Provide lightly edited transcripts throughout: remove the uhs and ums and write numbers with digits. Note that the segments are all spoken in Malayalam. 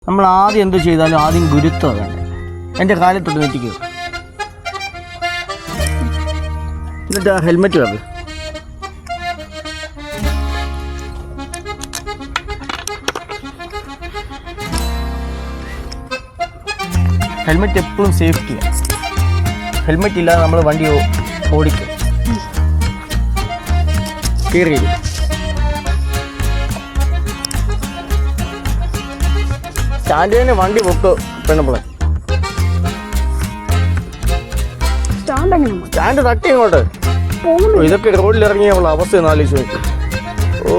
നമ്മൾ ആദ്യം എന്ത് ചെയ്താലും ആദ്യം ഗുരുത്വം വേണ്ടേ. എൻ്റെ കാലത്തൊട്ട് നെറ്റിക്കുക. എന്നിട്ട് ആ ഹെൽമെറ്റ് വേണം. ഹെൽമെറ്റ് എപ്പോഴും സേഫ്റ്റിയാണ്. ഹെൽമെറ്റ് ഇല്ലാതെ നമ്മൾ വണ്ടി ഓടിക്കും. കയറിയില്ല. സ്റ്റാൻഡിന് വണ്ടി പൊക്ക് പെണ്ണുമ്പോൾ സ്റ്റാൻഡ് തട്ടി ഇങ്ങോട്ട്. ഇതൊക്കെ റോഡിൽ ഇറങ്ങിയുള്ള അവസ്ഥ ഒന്ന് ആലോചിച്ച് നോക്കി. ഓ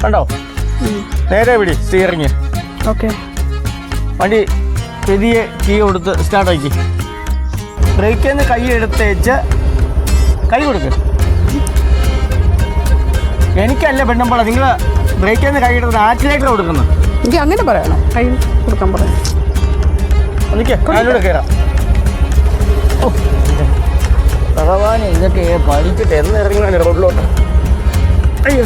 കണ്ടോ, നേരെ പിടി സ്റ്റിയറിങ്. ഓക്കെ, വണ്ടി പെതിയെ കീ കൊടുത്ത് സ്റ്റാർട്ടാക്കി. ബ്രേക്കിൽ നിന്ന് കൈ എടുത്തേച്ച് കൈ കൊടുക്ക്. എനിക്കല്ല പെണ്ണുമ്പോൾ നിങ്ങൾ ബ്രേക്കിൽ നിന്ന് കൈ എടുത്ത് ആക്സിലേറ്റർ കൊടുക്കുന്നു. എനിക്ക് അങ്ങനെ പറയണം, കൈ കൊടുക്കാൻ പറയാം. എനിക്ക് അതിലൂടെ കയറാം. ഓ ഭഗവാനെ, ഇതൊക്കെ പഠിച്ചിട്ട് എന്ന് ഇറങ്ങുന്ന റോഡിലോട്ട്. അയ്യോ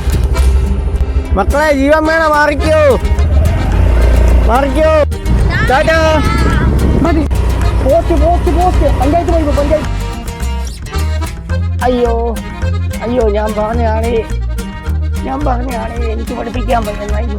മക്കളെ, ജീവൻ വേണം, മാറിക്കോ മാറിക്കോ. ടാറ്റാ. മതി. പോസ്റ്റ് പഞ്ചായത്ത് പോയി പഞ്ചായത്ത്. അയ്യോ അയ്യോ, ഞാൻ പറഞ്ഞാണേ എനിക്ക് പഠിപ്പിക്കാൻ പറ്റുന്ന. അയ്യോ